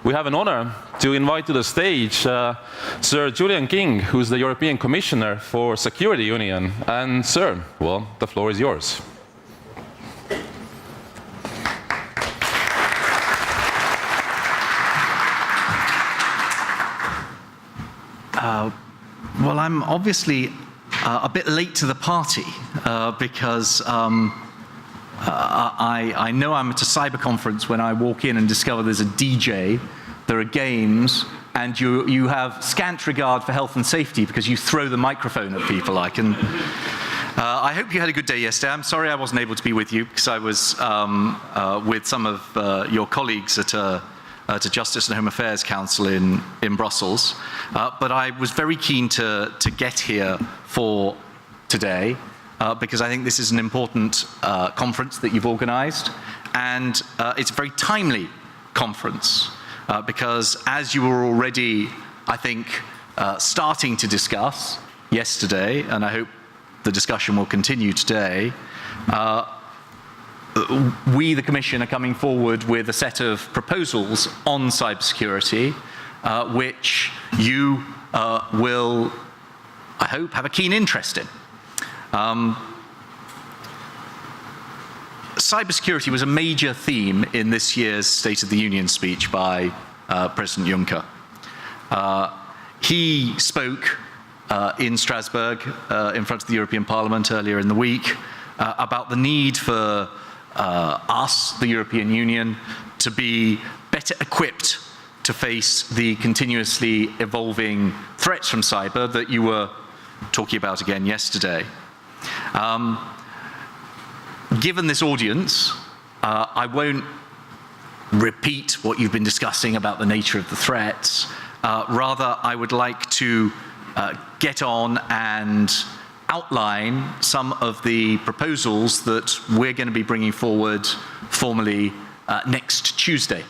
We have an honor to invite to the stage Sir Julian King, who's the European Commissioner for Security Union. And sir, well, the floor is yours. Well, I'm obviously a bit late to the party because I know I'm at a cyber conference when I walk in and discover there's a DJ, there are games, and you have scant regard for health and safety because you throw the microphone at people. I hope you had a good day yesterday. I'm sorry I wasn't able to be with you because I was with some of your colleagues at a Justice and Home Affairs Council in Brussels. But I was very keen to get here for today because I think this is an important conference that you've organized. And it's a very timely conference because as you were already, I think, starting to discuss yesterday, and I hope the discussion will continue today, we, the Commission, are coming forward with a set of proposals on cybersecurity, which you will, I hope, have a keen interest in. Cybersecurity was a major theme in this year's State of the Union speech by President Juncker. He spoke in Strasbourg in front of the European Parliament earlier in the week about the need for us, the European Union, to be better equipped to face the continuously evolving threats from cyber that you were talking about again yesterday. Given this audience, I won't repeat what you've been discussing about the nature of the threats. Rather, I would like to get on and outline some of the proposals that we're going to be bringing forward formally next Tuesday.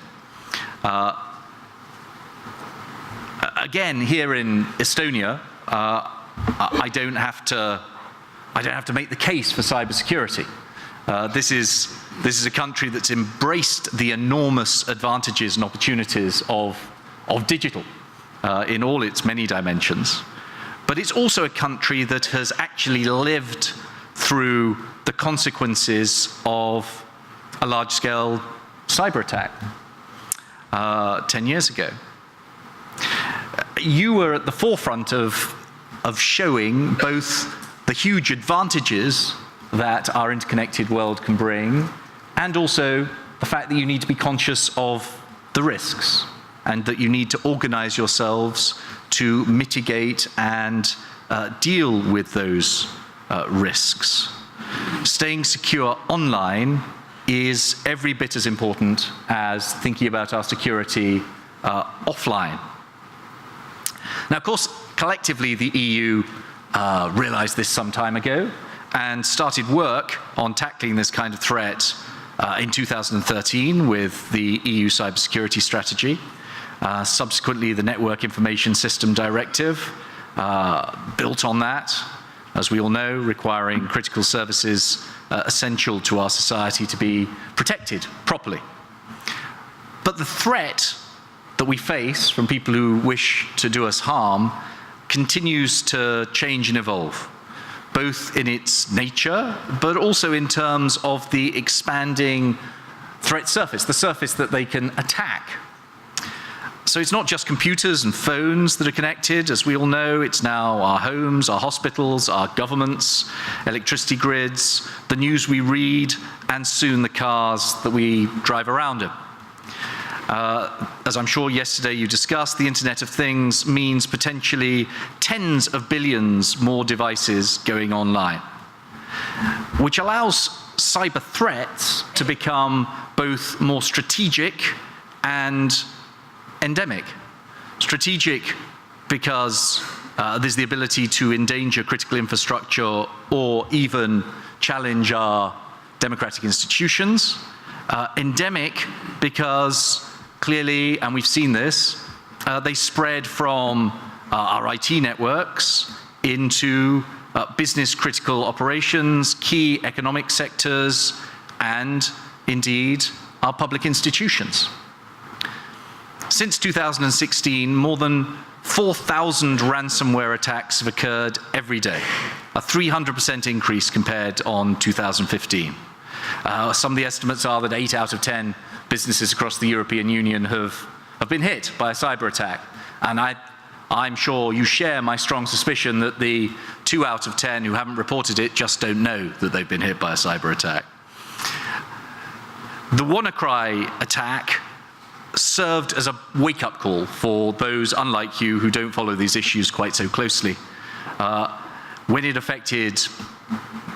Again, here in Estonia, I don't have to make the case for cybersecurity. This is a country that's embraced the enormous advantages and opportunities of digital in all its many dimensions. But it's also a country that has actually lived through the consequences of a large-scale cyber attack 10 years ago. You were at the forefront of showing both the huge advantages that our interconnected world can bring, and also the fact that you need to be conscious of the risks, and that you need to organize yourselves to mitigate and deal with those risks. Staying secure online is every bit as important as thinking about our security offline. Now, of course, collectively, the EU realized this some time ago and started work on tackling this kind of threat in 2013 with the EU Cybersecurity Strategy. Subsequently, the Network Information System Directive built on that, as we all know, requiring critical services essential to our society to be protected properly. But the threat that we face from people who wish to do us harm continues to change and evolve, both in its nature, but also in terms of the expanding threat surface, the surface that they can attack. So it's not just computers and phones that are connected, as we all know, it's now our homes, our hospitals, our governments, electricity grids, the news we read, and soon the cars that we drive around in. As I'm sure yesterday you discussed, the Internet of Things means potentially tens of billions more devices going online, which allows cyber threats to become both more strategic and endemic. Strategic because there's the ability to endanger critical infrastructure or even challenge our democratic institutions. Endemic because clearly, and we've seen this, they spread from our IT networks into business critical operations, key economic sectors, and indeed our public institutions. since 2016, more than 4,000 ransomware attacks have occurred every day, a 300% increase compared on 2015. Some of the estimates are that 8 out of 10 businesses across the European Union have been hit by a cyber attack. And I'm sure you share my strong suspicion that the 2 out of 10 who haven't reported it just don't know that they've been hit by a cyber attack. The WannaCry attack served as a wake-up call for those unlike you who don't follow these issues quite so closely. When it affected,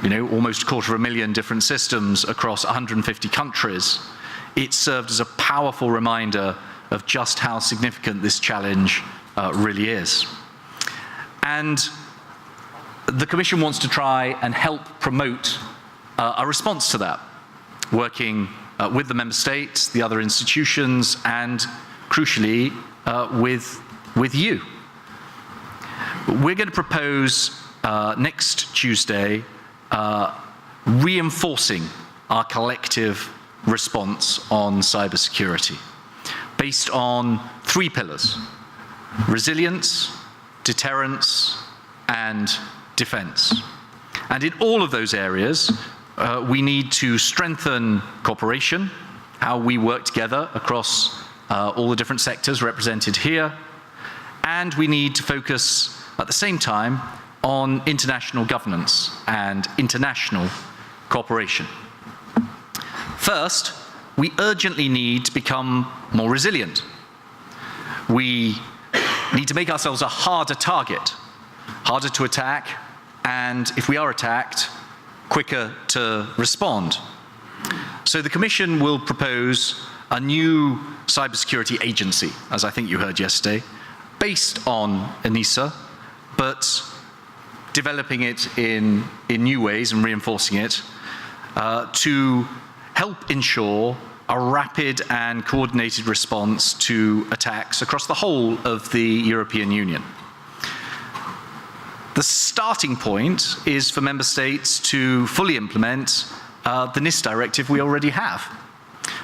almost 250,000 different systems across 150 countries, it served as a powerful reminder of just how significant this challenge really is. And the Commission wants to try and help promote a response to that, working with the member states, the other institutions, and crucially, with you. We're going to propose next Tuesday reinforcing our collective response on cybersecurity based on 3 pillars: resilience, deterrence, and defense. And in all of those areas, we need to strengthen cooperation, how we work together across all the different sectors represented here, and we need to focus at the same time on international governance and international cooperation. First, we urgently need to become more resilient. We need to make ourselves a harder target, harder to attack, and if we are attacked, quicker to respond. So the Commission will propose a new cybersecurity agency, as I think you heard yesterday, based on ENISA, but developing it in new ways and reinforcing it to help ensure a rapid and coordinated response to attacks across the whole of the European Union. The starting point is for member states to fully implement the NIS directive we already have,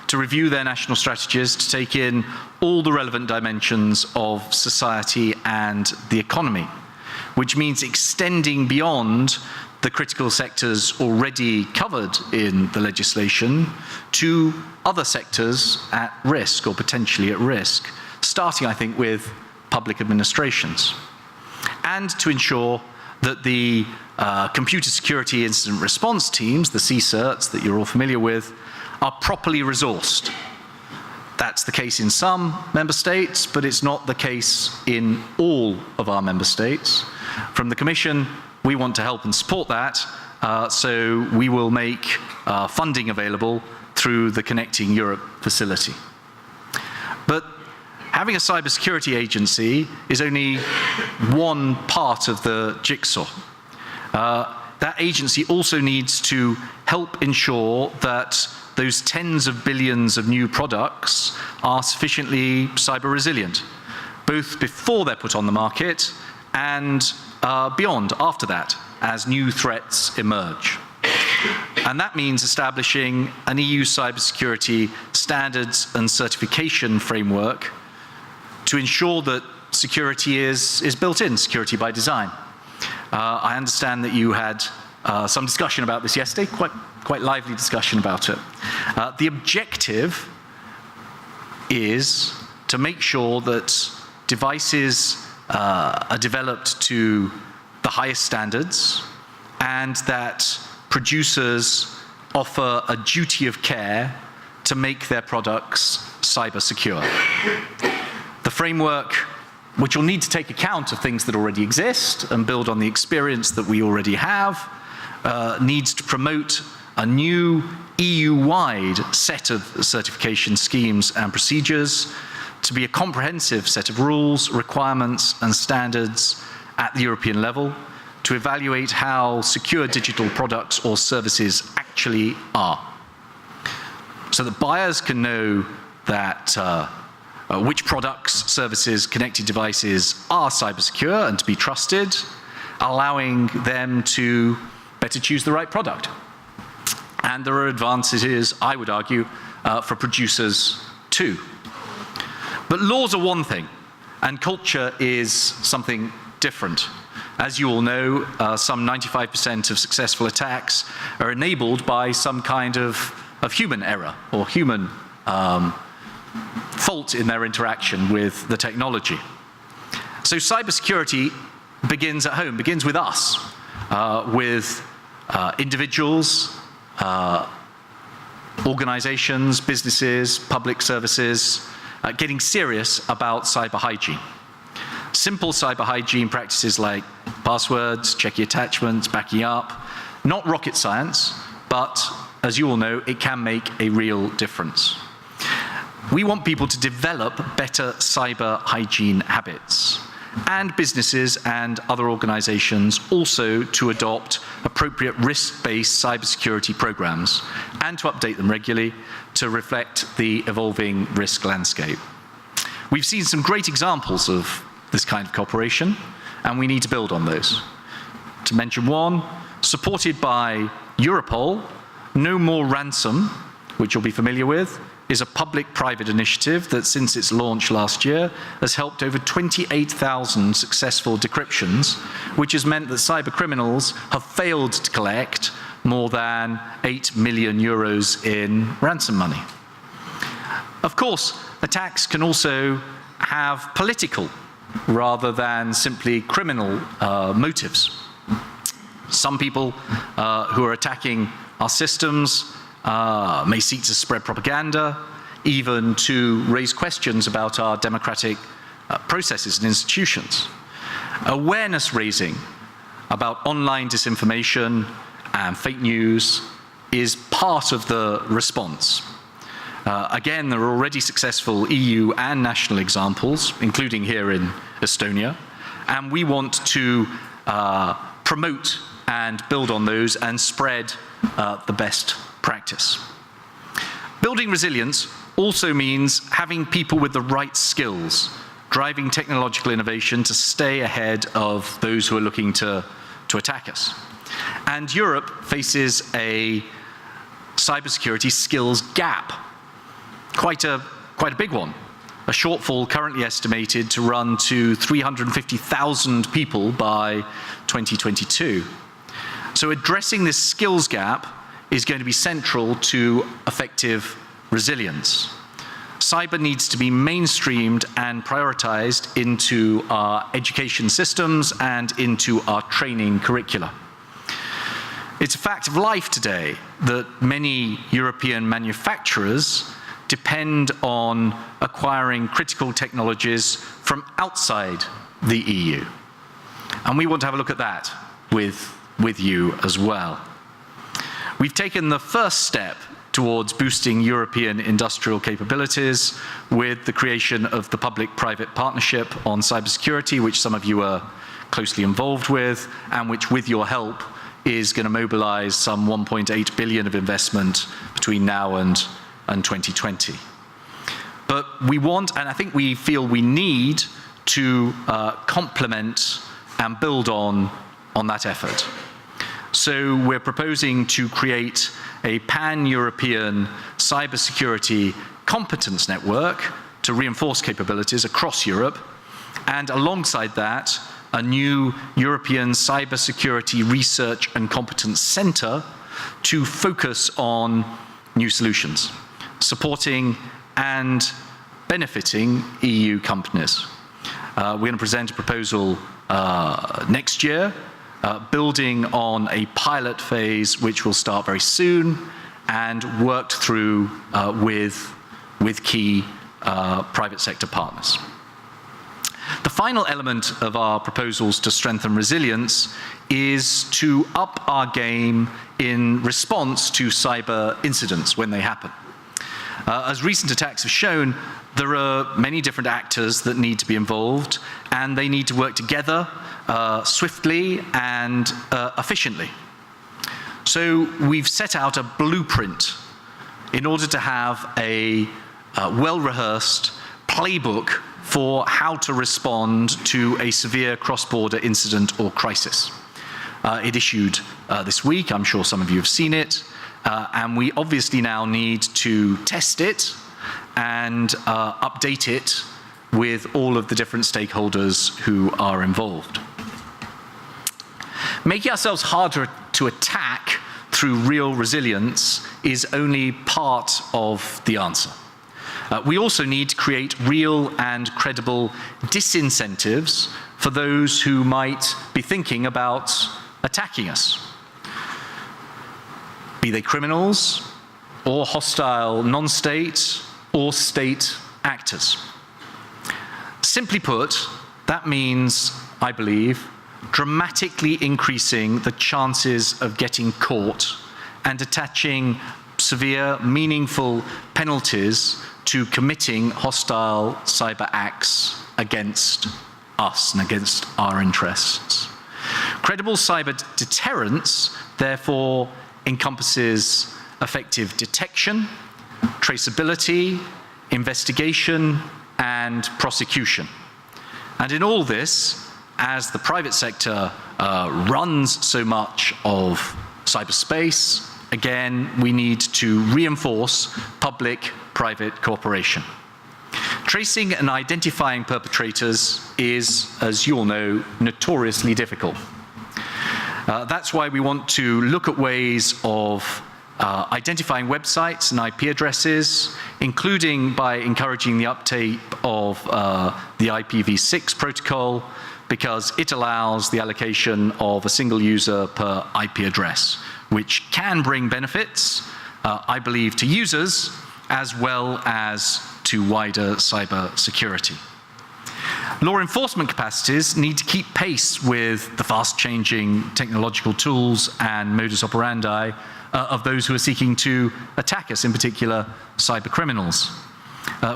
to review their national strategies, to take in all the relevant dimensions of society and the economy, which means extending beyond the critical sectors already covered in the legislation to other sectors at risk or potentially at risk, starting, I think, with public administrations. And to ensure that the computer security incident response teams, the CSIRTs that you're all familiar with, are properly resourced. That's the case in some member states, but it's not the case in all of our member states. From the Commission, we want to help and support that, so we will make funding available through the Connecting Europe facility. But having a cybersecurity agency is only one part of the jigsaw. That agency also needs to help ensure that those tens of billions of new products are sufficiently cyber resilient, both before they're put on the market and beyond, after that, as new threats emerge. And that means establishing an EU cybersecurity standards and certification framework to ensure that security is built in, security by design. I understand that you had some discussion about this yesterday, quite lively discussion about it. The objective is to make sure that devices are developed to the highest standards and that producers offer a duty of care to make their products cyber secure. The framework, which will need to take account of things that already exist and build on the experience that we already have, needs to promote a new EU-wide set of certification schemes and procedures to be a comprehensive set of rules, requirements, and standards at the European level to evaluate how secure digital products or services actually are, so that buyers can know that which products, services, connected devices are cyber secure and to be trusted, allowing them to better choose the right product. And there are advantages, I would argue, for producers too. But laws are one thing, and culture is something different. As you all know, some 95% of successful attacks are enabled by some kind of human error or human fault in their interaction with the technology. So cybersecurity begins at home, begins with us, with individuals, organizations, businesses, public services, getting serious about cyber hygiene. Simple cyber hygiene practices like passwords, checking attachments, backing up, not rocket science, but as you all know, it can make a real difference. We want people to develop better cyber hygiene habits, and businesses and other organizations also to adopt appropriate risk-based cybersecurity programs and to update them regularly to reflect the evolving risk landscape. We've seen some great examples of this kind of cooperation, and we need to build on those. To mention one, supported by Europol, No More Ransom, which you'll be familiar with, is a public-private initiative that since its launch last year has helped over 28,000 successful decryptions, which has meant that cyber criminals have failed to collect more than 8 million euros in ransom money. Of course, attacks can also have political rather than simply criminal motives. Some people who are attacking our systems may seek to spread propaganda, even to raise questions about our democratic processes and institutions. Awareness raising about online disinformation and fake news is part of the response. Again, there are already successful EU and national examples, including here in Estonia, and we want to promote and build on those and spread the best practice. Building resilience also means having people with the right skills, driving technological innovation to stay ahead of those who are looking to attack us. And Europe faces a cybersecurity skills gap, quite a big one. A shortfall currently estimated to run to 350,000 people by 2022. So addressing this skills gap is going to be central to effective resilience. Cyber needs to be mainstreamed and prioritized into our education systems and into our training curricula. It's a fact of life today that many European manufacturers depend on acquiring critical technologies from outside the EU. And we want to have a look at that with you as well. We've taken the first step towards boosting European industrial capabilities with the creation of the public-private partnership on cybersecurity, which some of you are closely involved with, and which, with your help, is going to mobilize some 1.8 billion of investment between now and 2020. But we want, and I think we feel we need, to complement and build on that effort. So we're proposing to create a pan-European cybersecurity competence network to reinforce capabilities across Europe, and alongside that, a new European cybersecurity research and competence center to focus on new solutions, supporting and benefiting EU companies. We're going to present a proposal next year, building on a pilot phase which will start very soon and worked through with key private sector partners. The final element of our proposals to strengthen resilience is to up our game in response to cyber incidents when they happen. As recent attacks have shown, there are many different actors that need to be involved, and they need to work together swiftly and efficiently. So we've set out a blueprint in order to have a well-rehearsed playbook for how to respond to a severe cross-border incident or crisis. It issued this week. I'm sure some of you have seen it. And we obviously now need to test it and update it with all of the different stakeholders who are involved. Making ourselves harder to attack through real resilience is only part of the answer. We also need to create real and credible disincentives for those who might be thinking about attacking us, be they criminals or hostile non-state or state actors. Simply put, that means, I believe, dramatically increasing the chances of getting caught and attaching severe, meaningful penalties to committing hostile cyber acts against us and against our interests. Credible cyber deterrence, therefore, encompasses effective detection, traceability, investigation, and prosecution. And in all this, as the private sector runs so much of cyberspace, again, we need to reinforce public-private cooperation. Tracing and identifying perpetrators is, as you all know, notoriously difficult. That's why we want to look at ways of identifying websites and IP addresses, including by encouraging the uptake of the IPv6 protocol, because it allows the allocation of a single user per IP address, which can bring benefits, I believe, to users as well as to wider cyber security. Law enforcement capacities need to keep pace with the fast-changing technological tools and modus operandi of those who are seeking to attack us, in particular cyber criminals.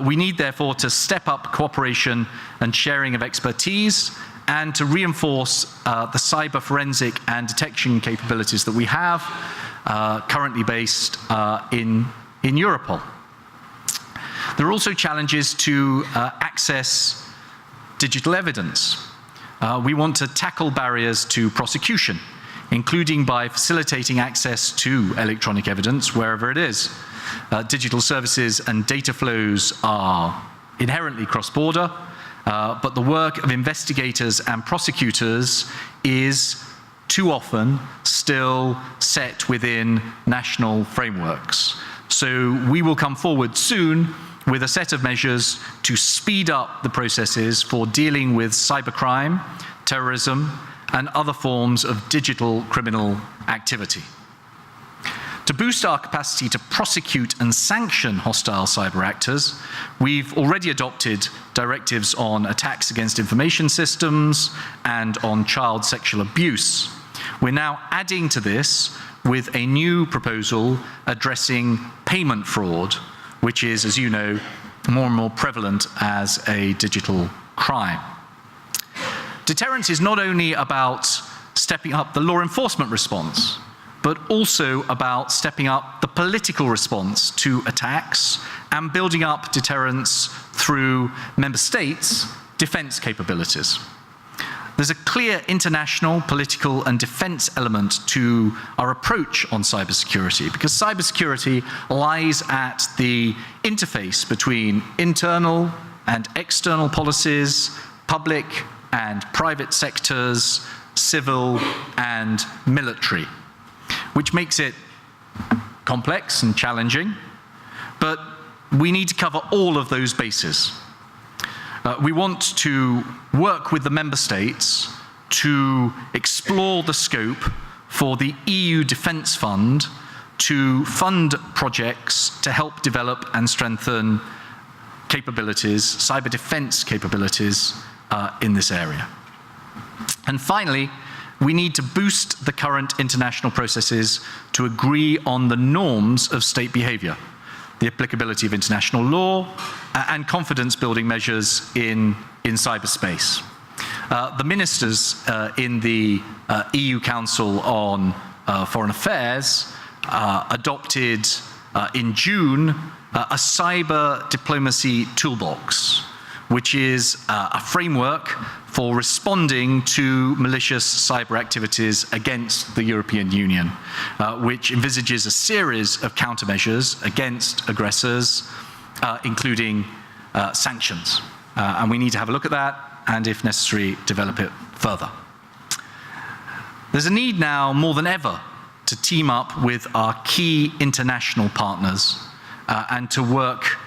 We need, therefore, to step up cooperation and sharing of expertise and to reinforce the cyber forensic and detection capabilities that we have, currently based in Europol. There are also challenges to access digital evidence. We want to tackle barriers to prosecution, including by facilitating access to electronic evidence wherever it is. Digital services and data flows are inherently cross-border, but the work of investigators and prosecutors is too often still set within national frameworks. So we will come forward soon with a set of measures to speed up the processes for dealing with cybercrime, terrorism, and other forms of digital criminal activity. To boost our capacity to prosecute and sanction hostile cyber actors, we've already adopted directives on attacks against information systems and on child sexual abuse. We're now adding to this with a new proposal addressing payment fraud, which is, as you know, more and more prevalent as a digital crime. Deterrence is not only about stepping up the law enforcement response, but also about stepping up the political response to attacks and building up deterrence through member states' defense capabilities. There's a clear international, political, and defense element to our approach on cybersecurity, because cybersecurity lies at the interface between internal and external policies, public and private sectors, civil and military, which makes it complex and challenging, but we need to cover all of those bases. We want to work with the member states to explore the scope for the EU Defence Fund to fund projects to help develop and strengthen capabilities, cyber defense capabilities in this area. And finally, we need to boost the current international processes to agree on the norms of state behavior, the applicability of international law, and confidence-building measures in cyberspace. The ministers in the EU Council on Foreign Affairs adopted in June a cyber diplomacy toolbox, which is a framework for responding to malicious cyber activities against the European Union, which envisages a series of countermeasures against aggressors, including sanctions. And we need to have a look at that, and if necessary, develop it further. There's a need now more than ever to team up with our key international partners and to work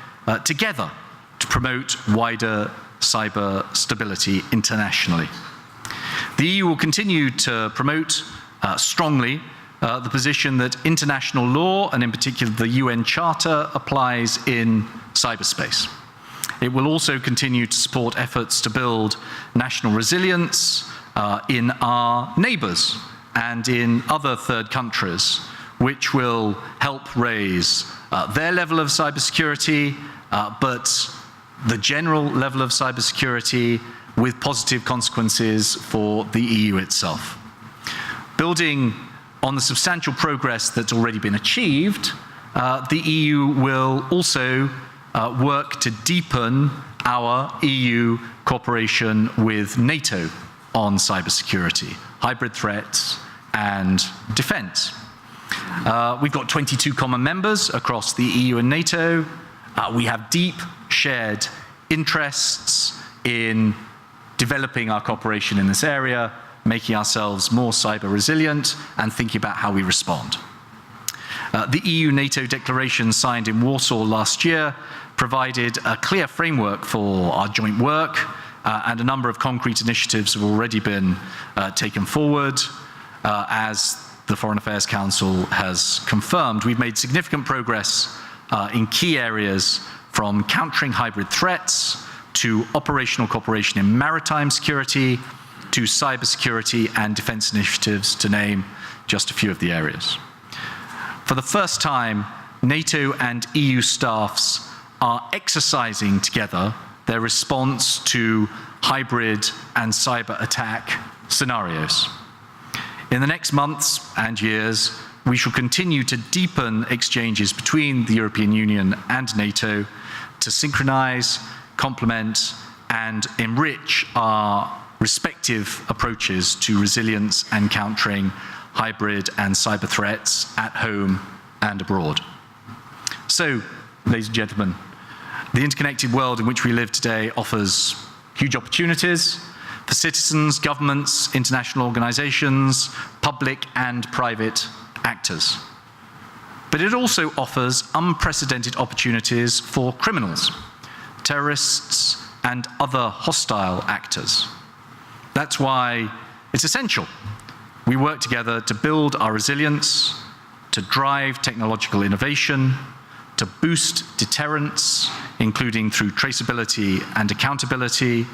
together to promote wider cyber stability internationally. The EU will continue to promote strongly the position that international law, and in particular the UN Charter, applies in cyberspace. It will also continue to support efforts to build national resilience in our neighbors and in other third countries, which will help raise their level of cybersecurity, but the general level of cybersecurity with positive consequences for the EU itself. Building on the substantial progress that's already been achieved, the EU will also work to deepen our EU cooperation with NATO on cybersecurity, hybrid threats, and defense. We've got 22 common members across the EU and NATO. We have deep shared interests in developing our cooperation in this area, making ourselves more cyber resilient, and thinking about how we respond. The EU-NATO declaration signed in Warsaw last year provided a clear framework for our joint work, and a number of concrete initiatives have already been taken forward. As the Foreign Affairs Council has confirmed, we've made significant progress in key areas, from countering hybrid threats to operational cooperation in maritime security to cybersecurity and defense initiatives, to name just a few of the areas. For the first time, NATO and EU staffs are exercising together their response to hybrid and cyber attack scenarios. In the next months and years, we shall continue to deepen exchanges between the European Union and NATO to synchronize, complement, and enrich our respective approaches to resilience and countering hybrid and cyber threats at home and abroad. So, ladies and gentlemen, the interconnected world in which we live today offers huge opportunities for citizens, governments, international organizations, public and private actors. But it also offers unprecedented opportunities for criminals, terrorists, and other hostile actors. That's why it's essential we work together to build our resilience, to drive technological innovation, to boost deterrence, including through traceability and accountability,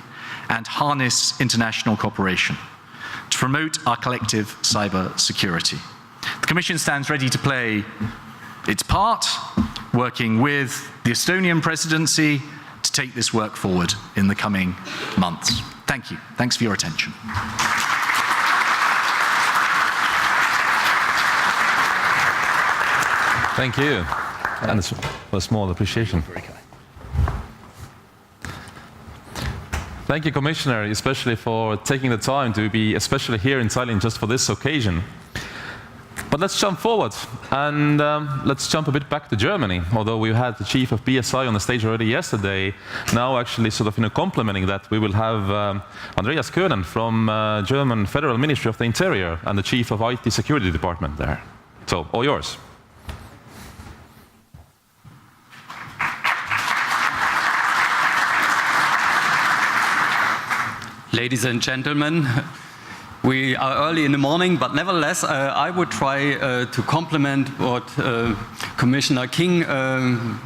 and harness international cooperation to promote our collective cyber security. The Commission stands ready to play its part, working with the Estonian presidency to take this work forward in the coming months. Thank you. Thanks for your attention. Thank you. And a small appreciation. Thank you, Commissioner, especially for taking the time to be especially here in Tallinn just for this occasion. But let's jump forward, and let's jump a bit back to Germany. Although we had the chief of BSI on the stage already yesterday, now actually sort of complementing that, we will have Andreas Könen from German Federal Ministry of the Interior and the chief of IT security department there. So, all yours. Ladies and gentlemen, we are early in the morning, but nevertheless, I would try to complement what Commissioner King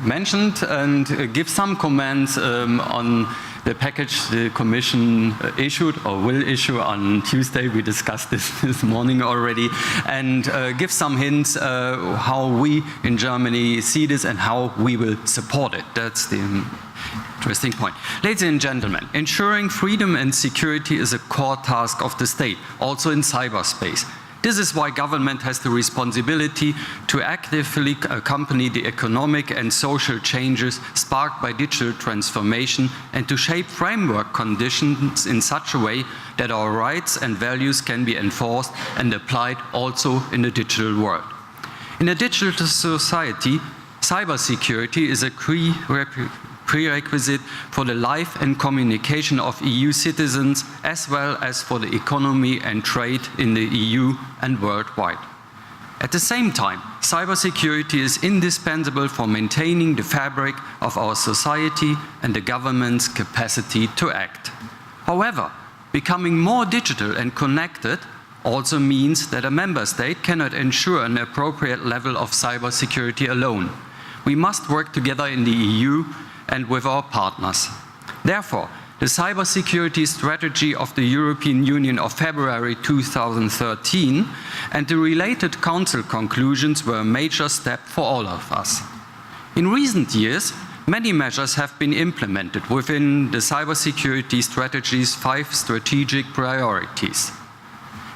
mentioned and give some comments on the package the Commission issued or will issue on Tuesday. We discussed this morning already, and give some hints how we in Germany see this and how we will support it. That's the interesting point. Ladies and gentlemen, ensuring freedom and security is a core task of the state, also in cyberspace. This is why government has the responsibility to actively accompany the economic and social changes sparked by digital transformation and to shape framework conditions in such a way that our rights and values can be enforced and applied also in the digital world. In a digital society, cybersecurity is a prerequisite for the life and communication of EU citizens, as well as for the economy and trade in the EU and worldwide. At the same time, cybersecurity is indispensable for maintaining the fabric of our society and the government's capacity to act. However, becoming more digital and connected also means that a member state cannot ensure an appropriate level of cybersecurity alone. We must work together in the EU and with our partners. Therefore, the cybersecurity strategy of the European Union of February 2013 and the related Council conclusions were a major step for all of us. In recent years, many measures have been implemented within the cybersecurity strategy's 5 strategic priorities.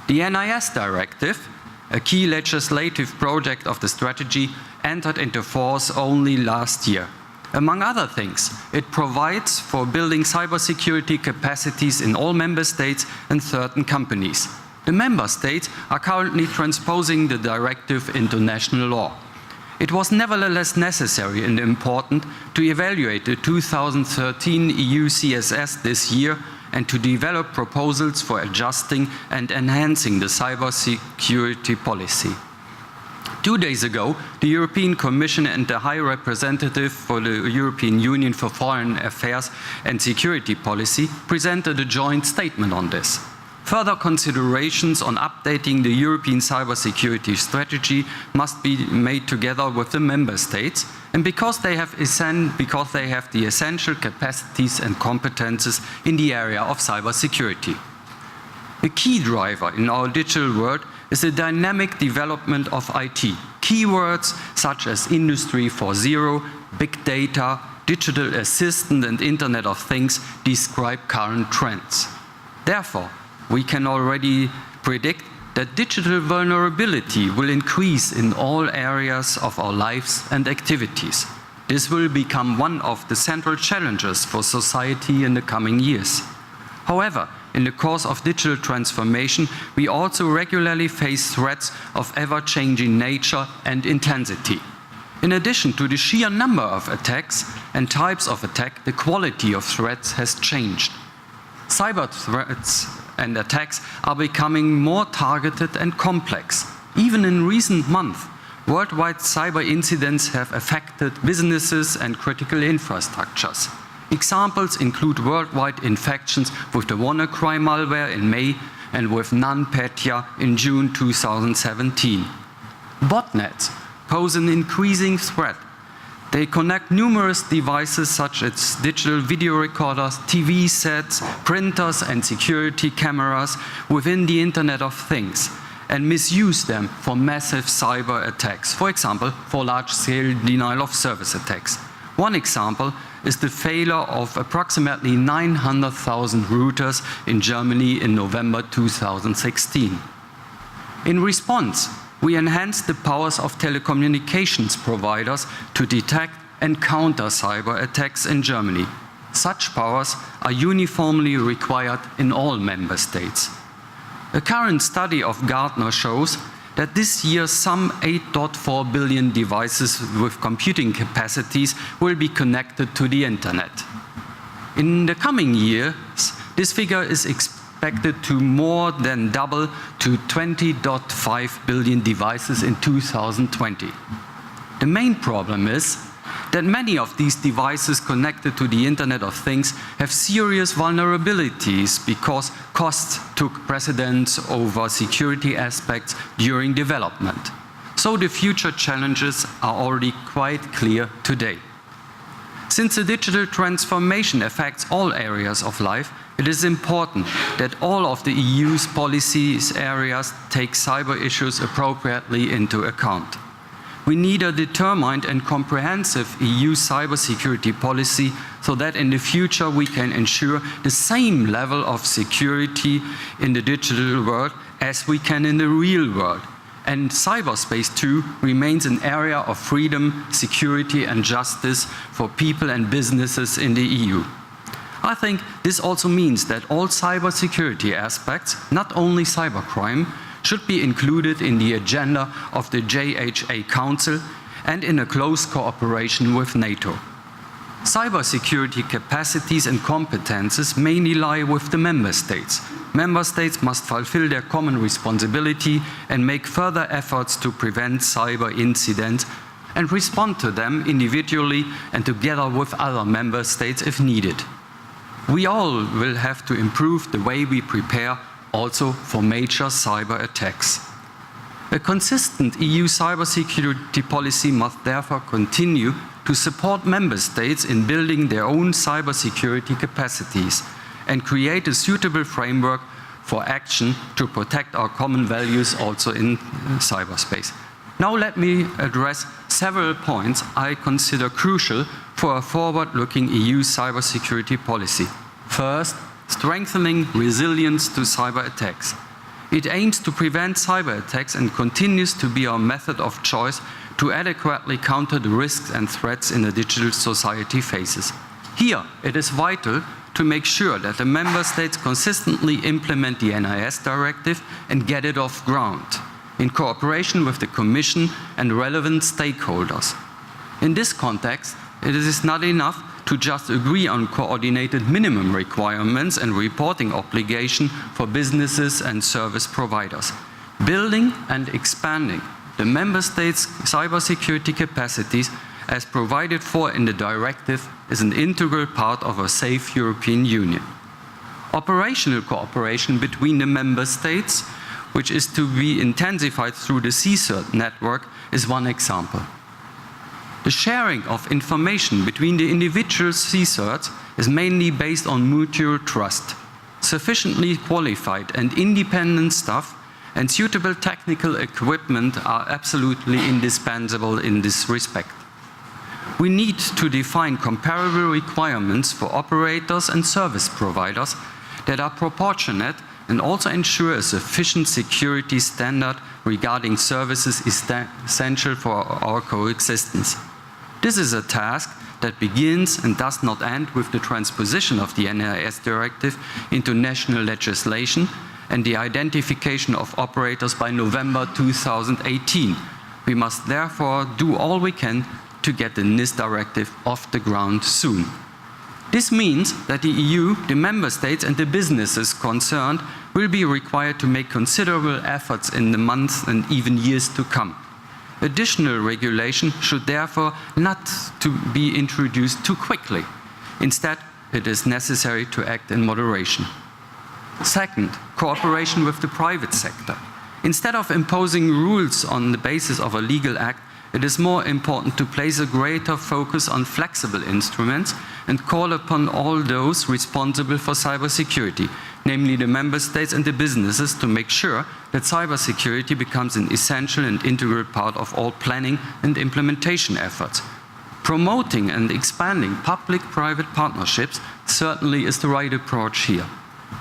The NIS Directive, a key legislative project of the strategy, entered into force only last year. Among other things, it provides for building cybersecurity capacities in all member states and certain companies. The member states are currently transposing the directive into national law. It was nevertheless necessary and important to evaluate the 2013 EU CSS this year and to develop proposals for adjusting and enhancing the cybersecurity policy. 2 days ago, the European Commission and the High Representative for the European Union for Foreign Affairs and Security Policy presented a joint statement on this. Further considerations on updating the European cybersecurity strategy must be made together with the member states, and because they have the essential capacities and competences in the area of cybersecurity. The key driver in our digital world is the dynamic development of IT. Keywords such as Industry 4.0, Big Data, Digital Assistant and Internet of Things describe current trends. Therefore, we can already predict that digital vulnerability will increase in all areas of our lives and activities. This will become one of the central challenges for society in the coming years. However, in the course of digital transformation, we also regularly face threats of ever-changing nature and intensity. In addition to the sheer number of attacks and types of attack, the quality of threats has changed. Cyber threats and attacks are becoming more targeted and complex. Even in recent months, worldwide cyber incidents have affected businesses and critical infrastructures. Examples include worldwide infections with the WannaCry malware in May and with NotPetya in June 2017. Botnets pose an increasing threat. They connect numerous devices such as digital video recorders, TV sets, printers and security cameras within the Internet of Things and misuse them for massive cyber attacks, for example, for large-scale denial-of-service attacks. One example is the failure of approximately 900,000 routers in Germany in November 2016. In response, we enhanced the powers of telecommunications providers to detect and counter cyber attacks in Germany. Such powers are uniformly required in all member states. A current study of Gartner shows that this year some 8.4 billion devices with computing capacities will be connected to the Internet. In the coming years, this figure is expected to more than double to 20.5 billion devices in 2020. The main problem is that many of these devices connected to the Internet of Things have serious vulnerabilities because costs took precedence over security aspects during development. So the future challenges are already quite clear today. Since the digital transformation affects all areas of life, it is important that all of the EU's policies areas take cyber issues appropriately into account. We need a determined and comprehensive EU cybersecurity policy so that in the future we can ensure the same level of security in the digital world as we can in the real world. And cyberspace too remains an area of freedom, security and justice for people and businesses in the EU. I think this also means that all cybersecurity aspects, not only cybercrime, should be included in the agenda of the JHA Council and in a close cooperation with NATO. Cybersecurity capacities and competences mainly lie with the member states. Member states must fulfill their common responsibility and make further efforts to prevent cyber incidents and respond to them individually and together with other member states if needed. We all will have to improve the way we prepare also for major cyber attacks. A consistent EU cybersecurity policy must therefore continue to support member states in building their own cybersecurity capacities and create a suitable framework for action to protect our common values also in cyberspace. Now let me address several points I consider crucial for a forward-looking EU cybersecurity policy. First, strengthening resilience to cyber attacks. It aims to prevent cyber attacks and continues to be our method of choice to adequately counter the risks and threats in the digital society faces. Here, it is vital to make sure that the member states consistently implement the NIS directive and get it off ground, in cooperation with the Commission and relevant stakeholders. In this context, it is not enough to just agree on coordinated minimum requirements and reporting obligation for businesses and service providers. Building and expanding the member states' cybersecurity capacities as provided for in the directive is an integral part of a safe European Union. Operational cooperation between the member states, which is to be intensified through the CSIRT network, is one example. The sharing of information between the individual CSIRTs is mainly based on mutual trust. Sufficiently qualified and independent staff and suitable technical equipment are absolutely indispensable in this respect. We need to define comparable requirements for operators and service providers that are proportionate and also ensure a sufficient security standard regarding services essential for our coexistence. This is a task that begins and does not end with the transposition of the NIS directive into national legislation and the identification of operators by November 2018. We must therefore do all we can to get the NIS directive off the ground soon. This means that the EU, the member states and the businesses concerned will be required to make considerable efforts in the months and even years to come. Additional regulation should therefore not to be introduced too quickly. Instead, it is necessary to act in moderation. Second, cooperation with the private sector. Instead of imposing rules on the basis of a legal act, it is more important to place a greater focus on flexible instruments and call upon all those responsible for cybersecurity, namely the member states and the businesses, to make sure that cybersecurity becomes an essential and integral part of all planning and implementation efforts. Promoting and expanding public-private partnerships certainly is the right approach here.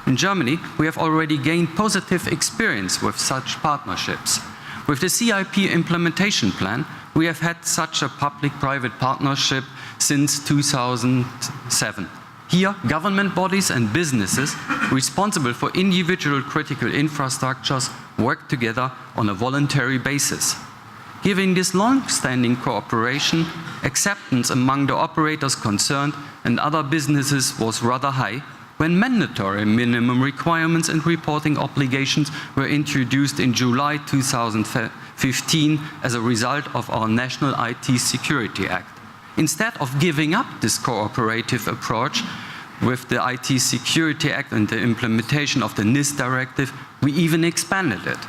In Germany, we have already gained positive experience with such partnerships. With the CIP implementation plan, we have had such a public-private partnership since 2007. Here, government bodies and businesses responsible for individual critical infrastructures work together on a voluntary basis. Given this long-standing cooperation, acceptance among the operators concerned and other businesses was rather high when mandatory minimum requirements and reporting obligations were introduced in July 2015 as a result of our National IT Security Act. Instead of giving up this cooperative approach with the IT Security Act and the implementation of the NIS directive, we even expanded it.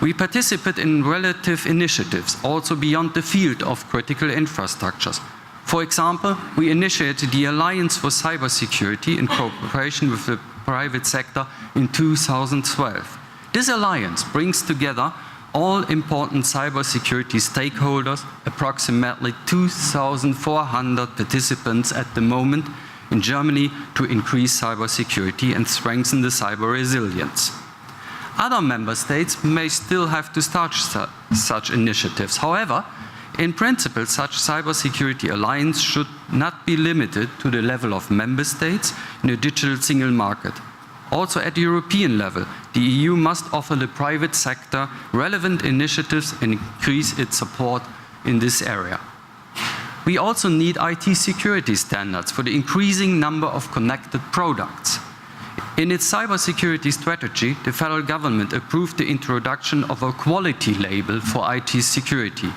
We participate in relative initiatives also beyond the field of critical infrastructures. For example, we initiated the Alliance for Cybersecurity in cooperation with the private sector in 2012. This alliance brings together all important cybersecurity stakeholders, approximately 2,400 participants at the moment in Germany, to increase cybersecurity and strengthen the cyber resilience. Other member states may still have to start such initiatives. However, in principle, such cybersecurity alliance should not be limited to the level of member states in a digital single market. Also at the European level, the EU must offer the private sector relevant initiatives and increase its support in this area. We also need IT security standards for the increasing number of connected products. In its cybersecurity strategy, the federal government approved the introduction of a quality label for IT security.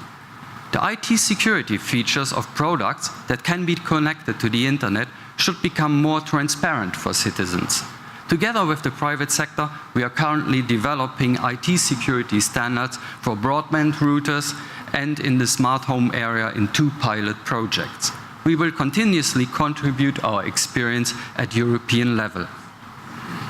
The IT security features of products that can be connected to the internet should become more transparent for citizens. Together with the private sector, we are currently developing IT security standards for broadband routers and in the smart home area in 2 pilot projects. We will continuously contribute our experience at European level.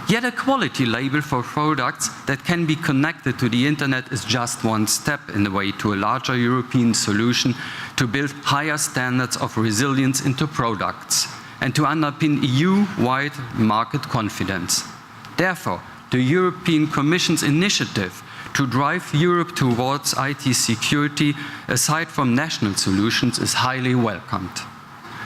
Yet a quality label for products that can be connected to the internet is just one step in the way to a larger European solution to build higher standards of resilience into products and to underpin EU-wide market confidence. Therefore, the European Commission's initiative to drive Europe towards IT security, aside from national solutions, is highly welcomed.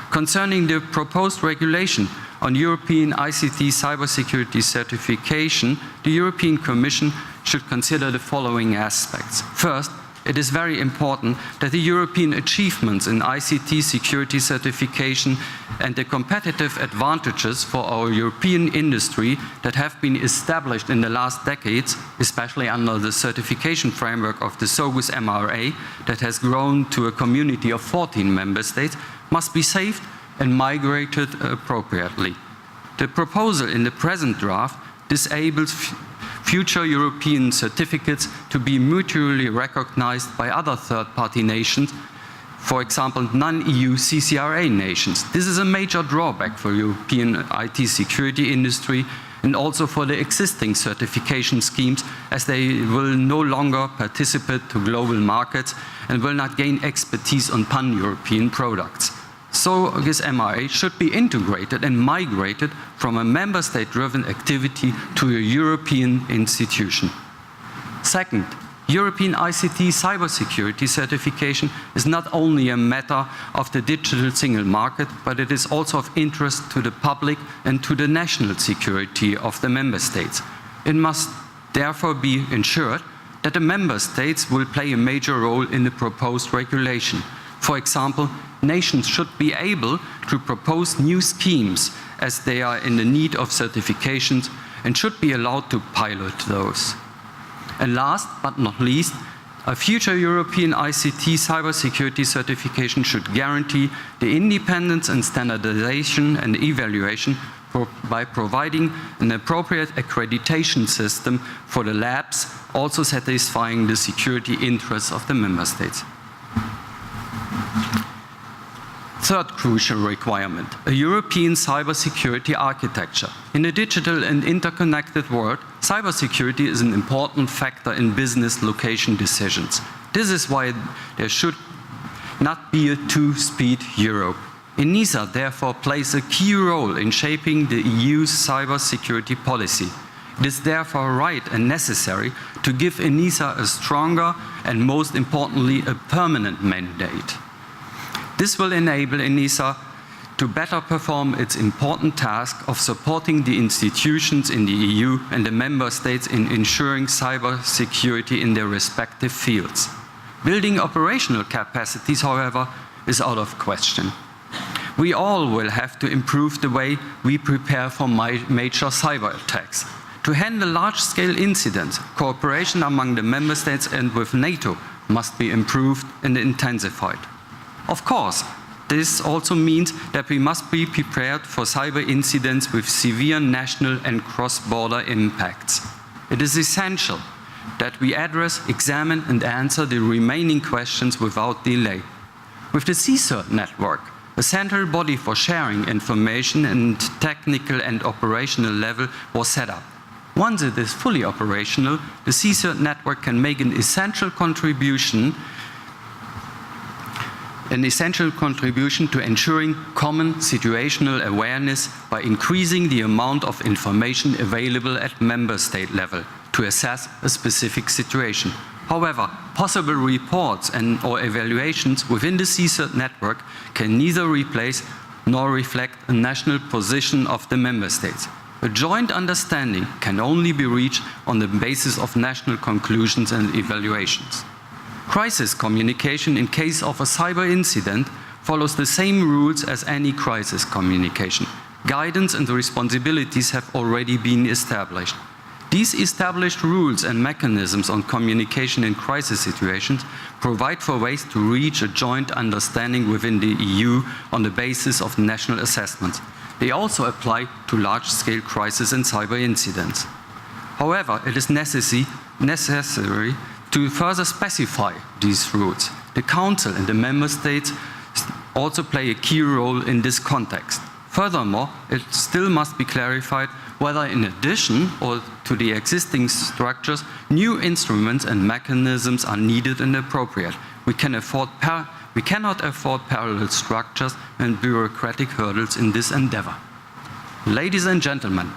Concerning the proposed regulation on European ICT cybersecurity certification, the European Commission should consider the following aspects. First, it is very important that the European achievements in ICT security certification and the competitive advantages for our European industry that have been established in the last decades, especially under the certification framework of the SOGUS MRA that has grown to a community of 14 member states, must be saved and migrated appropriately. The proposal in the present draft disables future European certificates to be mutually recognized by other third-party nations, for example, non-EU CCRA nations. This is a major drawback for European IT security industry and also for the existing certification schemes, as they will no longer participate to global markets and will not gain expertise on pan-European products. So this MRA should be integrated and migrated from a member state-driven activity to a European institution. Second, European ICT cybersecurity certification is not only a matter of the digital single market, but it is also of interest to the public and to the national security of the member states. It must therefore be ensured that the member states will play a major role in the proposed regulation. For example, nations should be able to propose new schemes as they are in the need of certifications and should be allowed to pilot those. And last but not least, a future European ICT cybersecurity certification should guarantee the independence and standardization and evaluation by providing an appropriate accreditation system for the labs, also satisfying the security interests of the member states. Third crucial requirement, a European cybersecurity architecture. In a digital and interconnected world, cybersecurity is an important factor in business location decisions. This is why there should not be a two-speed Europe. ENISA therefore plays a key role in shaping the EU's cybersecurity policy. It is therefore right and necessary to give ENISA a stronger and, most importantly, a permanent mandate. This will enable ENISA to better perform its important task of supporting the institutions in the EU and the member states in ensuring cybersecurity in their respective fields. Building operational capacities, however, is out of question. We all will have to improve the way we prepare for major cyber attacks. To handle large-scale incidents, cooperation among the member states and with NATO must be improved and intensified. Of course, this also means that we must be prepared for cyber incidents with severe national and cross-border impacts. It is essential that we address, examine and answer the remaining questions without delay. With the CSIRT network, a central body for sharing information and technical and operational level was set up. Once it is fully operational, the CSIRT network can make an essential contribution to ensuring common situational awareness by increasing the amount of information available at member state level to assess a specific situation. However, possible reports or evaluations within the CSIRT network can neither replace nor reflect a national position of the member states. A joint understanding can only be reached on the basis of national conclusions and evaluations. Crisis communication in case of a cyber incident follows the same rules as any crisis communication. Guidance and responsibilities have already been established. These established rules and mechanisms on communication in crisis situations provide for ways to reach a joint understanding within the EU on the basis of national assessments. They also apply to large-scale crisis and cyber incidents. However, it is necessary to further specify these rules. The Council and the Member States also play a key role in this context. Furthermore, it still must be clarified whether in addition or to the existing structures, new instruments and mechanisms are needed and appropriate. We cannot afford parallel structures and bureaucratic hurdles in this endeavor. Ladies and gentlemen,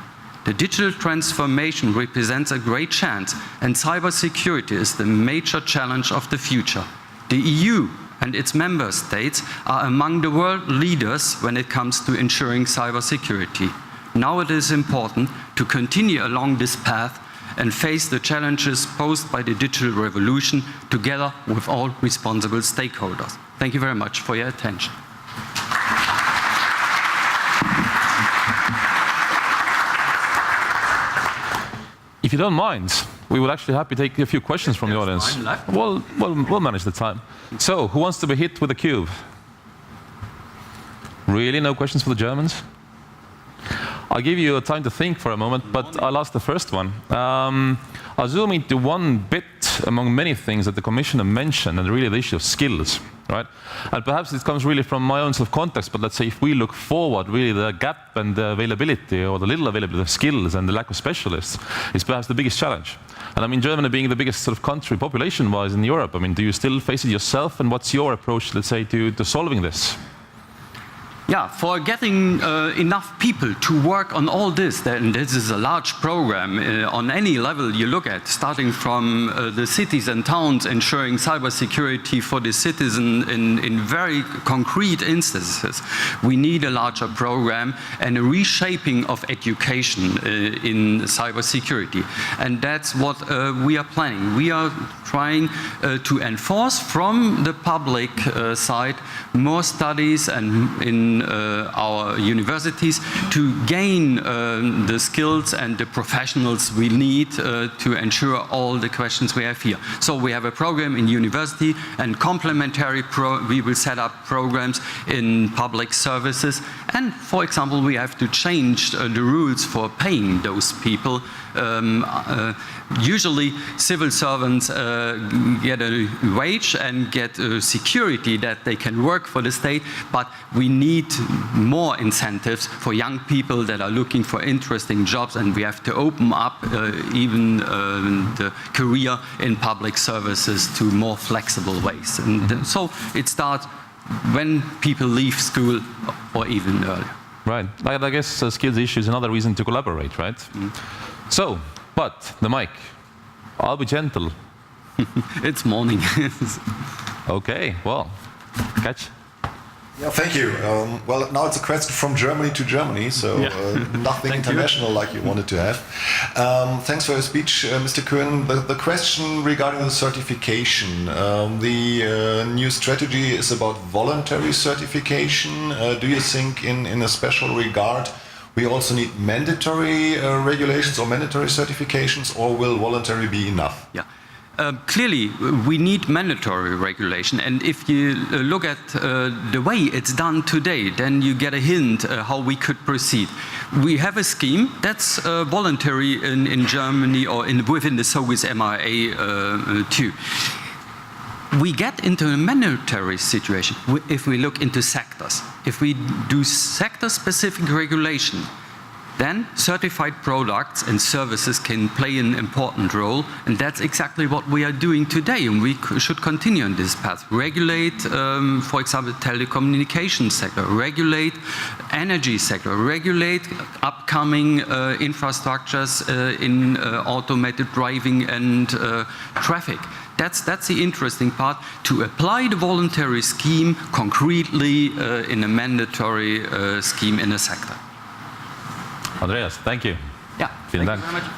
the digital transformation represents a great chance, and cybersecurity is the major challenge of the future. The EU and its member states are among the world leaders when it comes to ensuring cybersecurity. Now it is important to continue along this path and face the challenges posed by the digital revolution together with all responsible stakeholders. Thank you very much for your attention. If you don't mind, we would actually happy to take a few questions from the audience. We'll manage the time. So, who wants to be hit with a cube? Really? No questions for the Germans? I'll give you time to think for a moment, but I'll ask the first one. I'll zoom into one bit among many things that the Commissioner mentioned, and really the issue of skills, right? And perhaps it comes really from my own sort of context, but let's say if we look forward, really the gap and the availability, or the little availability of skills and the lack of specialists is perhaps the biggest challenge. And I mean, Germany being the biggest sort of country population-wise in Europe, I mean, do you still face it yourself, and what's your approach, let's say, to solving this? Yeah, for getting enough people to work on all this, then this is a large program on any level you look at, starting from the cities and towns, ensuring cybersecurity for the citizen in very concrete instances. We need a larger program and a reshaping of education in cybersecurity. And that's what we are planning. We are trying to enforce from the public side more studies and in our universities to gain the skills and the professionals we need to ensure all the questions we have here. So we have a program in university, and complementary we will set up programs in public services. And for example, we have to change the rules for paying those people. Usually civil servants get a wage and get security that they can work for the state, but we need more incentives for young people that are looking for interesting jobs, and we have to open up even the career in public services to more flexible ways. And so it starts when people leave school or even earlier. Right. I guess skills issue is another reason to collaborate, right? So, but the mic. I'll be gentle. It's morning. Okay, well, catch. Yeah, thank you. Well, now it's a question from Germany to Germany, so nothing international like you wanted to have. Thanks for your speech, Mr. Könen. The question regarding the certification. The new strategy is about voluntary certification. Do you think in a special regard we also need mandatory regulations or mandatory certifications, or will voluntary be enough? Yeah. Clearly, we need mandatory regulation, and if you look at the way it's done today, then you get a hint how we could proceed. We have a scheme that's voluntary in Germany or within the SOGIS MRA too. We get into a mandatory situation if we look into sectors. If we do sector-specific regulation, then certified products and services can play an important role, and that's exactly what we are doing today, and we should continue on this path. Regulate, for example, telecommunications sector, regulate energy sector, regulate upcoming infrastructures in automated driving and traffic. That's the interesting part, to apply the voluntary scheme concretely in a mandatory scheme in a sector. Andreas, thank you. Yeah, Vielen Dank. Thank you very much.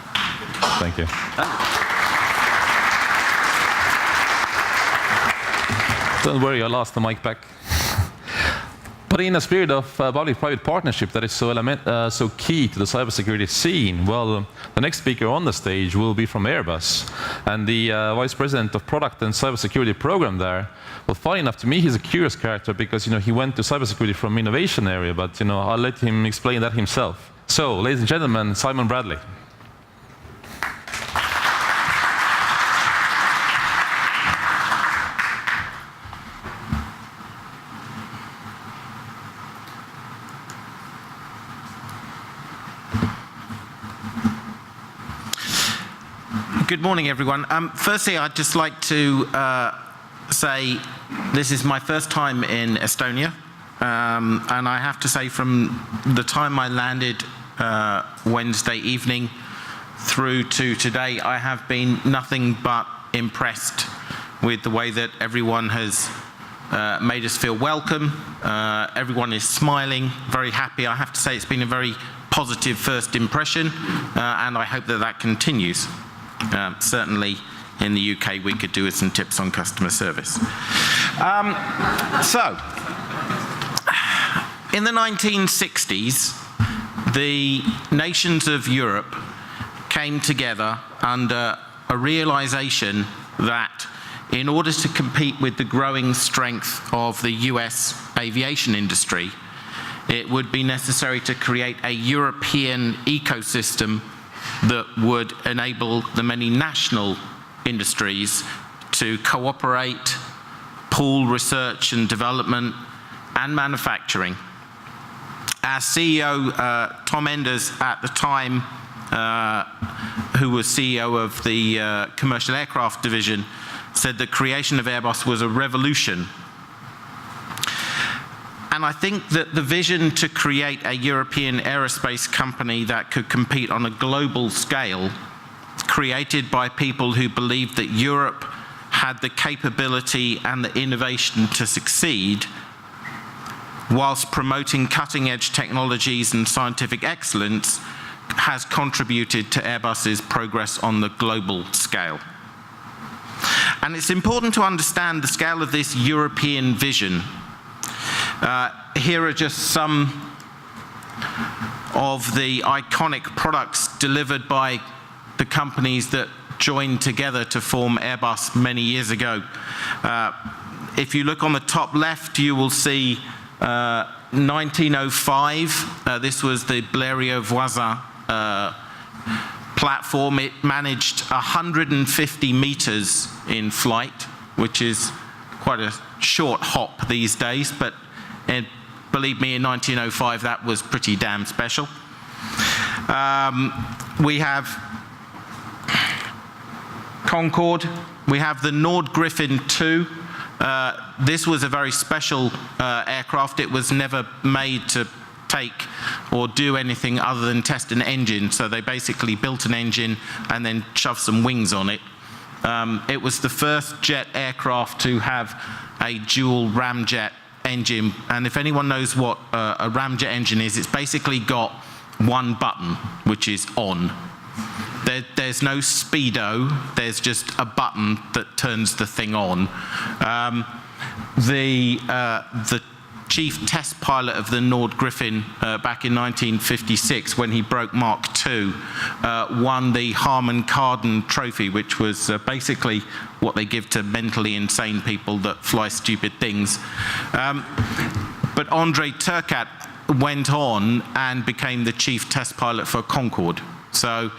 Thank you. Don't worry, I'll ask the mic back. But in a spirit of public-private partnership that is so key to the cybersecurity scene, well, the next speaker on the stage will be from Airbus, and the Vice President of Product and Cybersecurity Program there. Well, funny enough, to me, he's a curious character because he went to cybersecurity from innovation area, but I'll let him explain that himself. So, ladies and gentlemen, Simon Bradley. Good morning, everyone. Firstly, I'd just like to say this is my first time in Estonia, and I have to say from the time I landed Wednesday evening through to today, I have been nothing but impressed with the way that everyone has made us feel welcome. Everyone is smiling, very happy. I have to say it's been a very positive first impression, and I hope that that continues. Certainly in the UK we could do with some tips on customer service. So, in the 1960s, the nations of Europe came together under a realization that in order to compete with the growing strength of the US aviation industry, it would be necessary to create a European ecosystem that would enable the many national industries to cooperate, pool research and development, and manufacturing. Our CEO, Tom Enders, at the time, who was CEO of the commercial aircraft division, said the creation of Airbus was a revolution. And I think that the vision to create a European aerospace company that could compete on a global scale, created by people who believed that Europe had the capability and the innovation to succeed, whilst promoting cutting-edge technologies and scientific excellence, has contributed to Airbus's progress on the global scale. And it's important to understand the scale of this European vision. Here are just some of the iconic products delivered by the companies that joined together to form Airbus many years ago. If you look on the top left, you will see 1905. This was the Blériot-Voisin platform. It managed 150 meters in flight, which is quite a short hop these days, but believe me, in 1905 that was pretty damn special. We have Concorde. We have the Nord Griffin II. This was a very special aircraft. It was never made to take or do anything other than test an engine. So they basically built an engine and then shoved some wings on it. It was the first jet aircraft to have a dual ramjet engine. And if anyone knows what a ramjet engine is, it's basically got one button, which is on. There's no speedo, there's just a button that turns the thing on. The chief test pilot of the Nord Griffin back in 1956, when he broke Mark II, won the Harman Kardon Trophy, which was basically what they give to mentally insane people that fly stupid things. But Andrei Turkat went on and became the chief test pilot for Concorde. So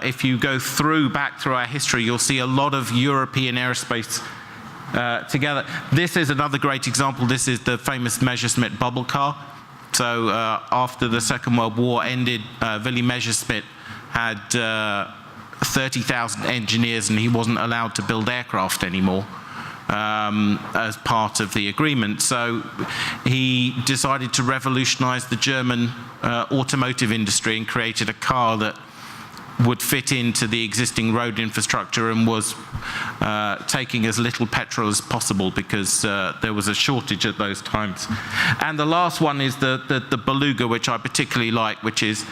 if you go back through our history, you'll see a lot of European aerospace together. This is another great example. This is the famous Messersmith Bubble Car. So after the Second World War ended, Willy Messersmith had 30,000 engineers, and he wasn't allowed to build aircraft anymore as part of the agreement. So he decided to revolutionize the German automotive industry and created a car that would fit into the existing road infrastructure and was taking as little petrol as possible because there was a shortage at those times. And the last one is the Beluga, which I particularly like, which is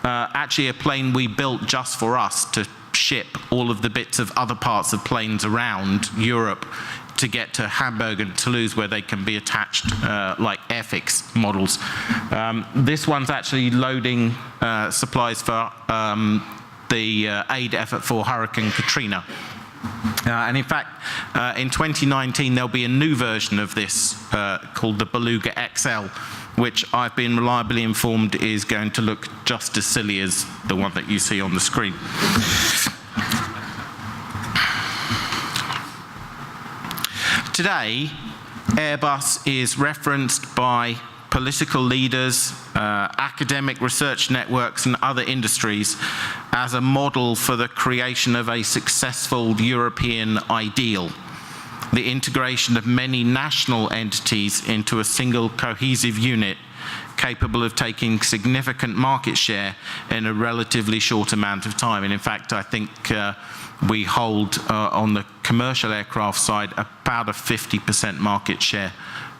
actually a plane we built just for us to ship all of the bits of other parts of planes around Europe to get to Hamburg and Toulouse, where they can be attached like Airfix models. This one's actually loading supplies for the aid effort for Hurricane Katrina. And in fact, in 2019, there'll be a new version of this called the Beluga XL, which I've been reliably informed is going to look just as silly as the one that you see on the screen. Today, Airbus is referenced by political leaders, academic research networks, and other industries as a model for the creation of a successful European ideal, the integration of many national entities into a single cohesive unit capable of taking significant market share in a relatively short amount of time. And in fact, I think we hold on the commercial aircraft side about a 50% market share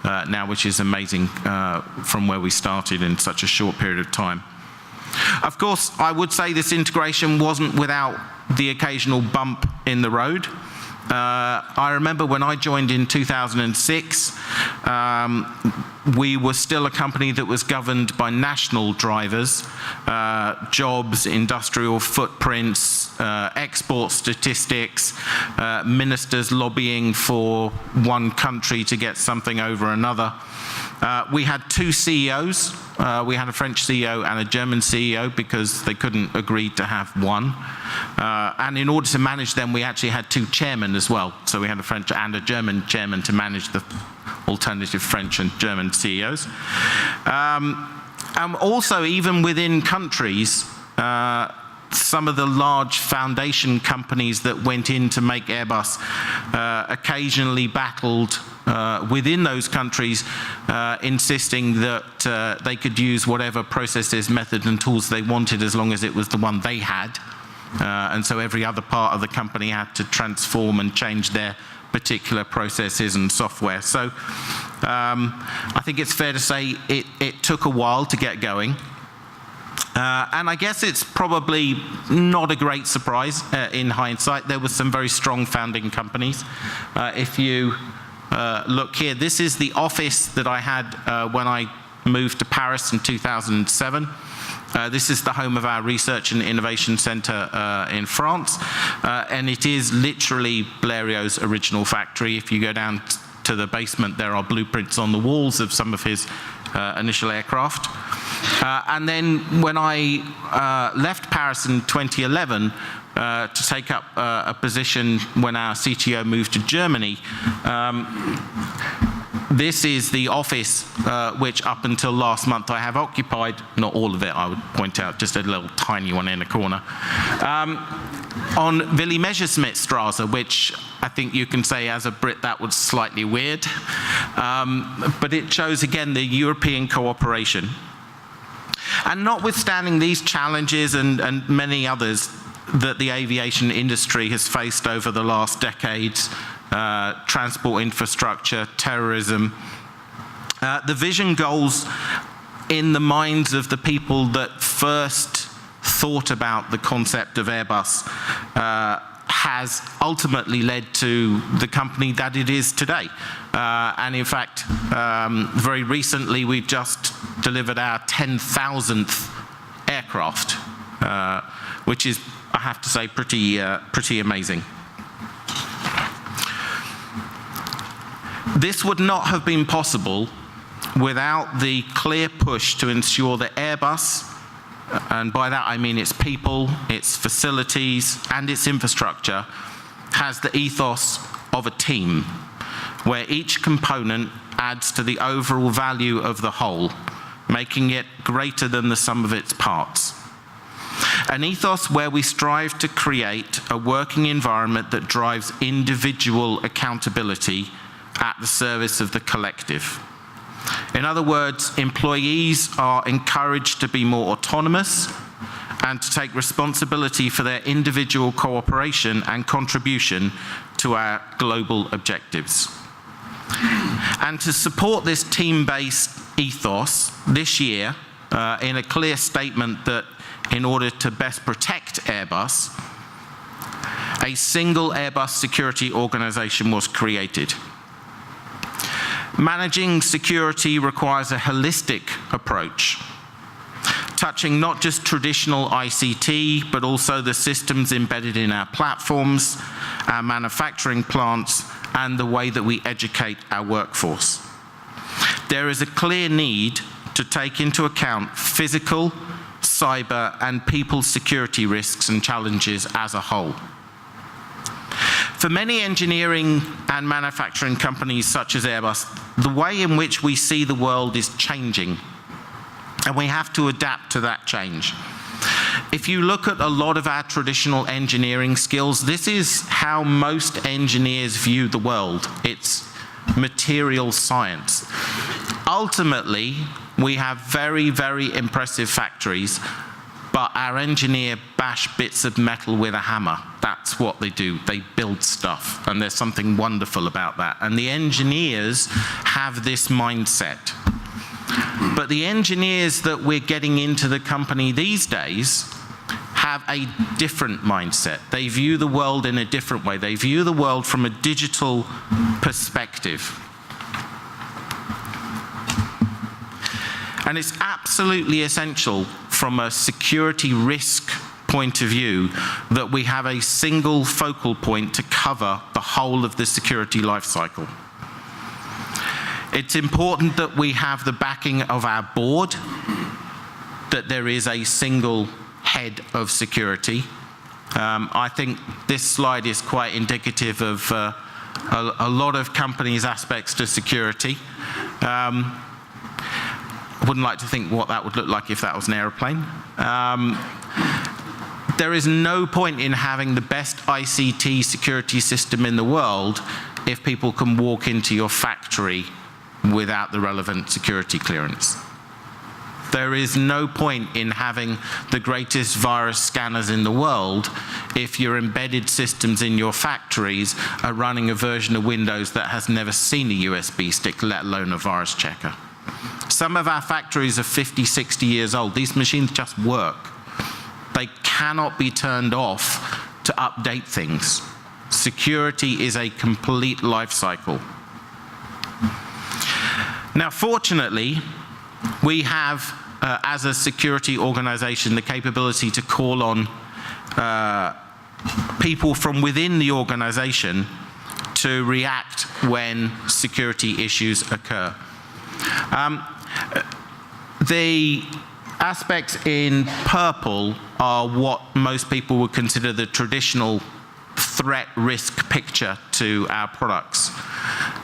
now, which is amazing from where we started in such a short period of time. Of course, I would say this integration wasn't without the occasional bump in the road. I remember when I joined in 2006, we were still a company that was governed by national drivers, jobs, industrial footprints, export statistics, ministers lobbying for one country to get something over another. We had two CEOs. We had a French CEO and a German CEO because they couldn't agree to have one. And in order to manage them, we actually had two chairmen as well. So we had a French and a German chairman to manage the alternative French and German CEOs. And also, even within countries, some of the large foundation companies that went in to make Airbus occasionally battled within those countries, insisting that they could use whatever processes, methods, and tools they wanted as long as it was the one they had. And so every other part of the company had to transform and change their particular processes and software. So I think it's fair to say it took a while to get going. And I guess it's probably not a great surprise in hindsight. There were some very strong founding companies. If you look here, this is the office that I had when I moved to Paris in 2007. This is the home of our Research and Innovation Center in France. And it is literally Blériot's original factory. If you go down to the basement, there are blueprints on the walls of some of his initial aircraft. And then when I left Paris in 2011 to take up a position when our CTO moved to Germany, this is the office which up until last month I have occupied, not all of it I would point out, just a little tiny one in a corner, on Willy Messersmith Straße, which I think you can say as a Brit that was slightly weird, but it shows again the European cooperation. And notwithstanding these challenges and many others that the aviation industry has faced over the last decades, transport infrastructure, terrorism, the vision goals in the minds of the people that first thought about the concept of Airbus has ultimately led to the company that it is today. And in fact, very recently we've just delivered our 10,000th aircraft, which is, I have to say, pretty amazing. This would not have been possible without the clear push to ensure that Airbus, and by that I mean its people, its facilities, and its infrastructure, has the ethos of a team, where each component adds to the overall value of the whole, making it greater than the sum of its parts. An ethos where we strive to create a working environment that drives individual accountability at the service of the collective. In other words, employees are encouraged to be more autonomous and to take responsibility for their individual cooperation and contribution to our global objectives. And to support this team-based ethos this year, in a clear statement that in order to best protect Airbus, a single Airbus security organization was created. Managing security requires a holistic approach, touching not just traditional ICT, but also the systems embedded in our platforms, our manufacturing plants, and the way that we educate our workforce. There is a clear need to take into account physical, cyber, and people security risks and challenges as a whole. For many engineering and manufacturing companies such as Airbus, the way in which we see the world is changing, and we have to adapt to that change. If you look at a lot of our traditional engineering skills, this is how most engineers view the world. It's material science. Ultimately, we have very, very impressive factories, but our engineer bash bits of metal with a hammer. That's what they do. They build stuff, and there's something wonderful about that. And the engineers have this mindset. But the engineers that we're getting into the company these days have a different mindset. They view the world in a different way. They view the world from a digital perspective. And it's absolutely essential from a security risk point of view that we have a single focal point to cover the whole of the security lifecycle. It's important that we have the backing of our board, that there is a single head of security. I think this slide is quite indicative of a lot of companies' aspects to security. I wouldn't like to think what that would look like if that was an airplane. There is no point in having the best ICT security system in the world if people can walk into your factory without the relevant security clearance. There is no point in having the greatest virus scanners in the world if your embedded systems in your factories are running a version of Windows that has never seen a USB stick, let alone a virus checker. Some of our factories are 50, 60 years old. These machines just work. They cannot be turned off to update things. Security is a complete life cycle. Now, fortunately, we have, as a security organization, the capability to call on people from within the organization to react when security issues occur. The aspects in purple are what most people would consider the traditional threat risk picture to our products.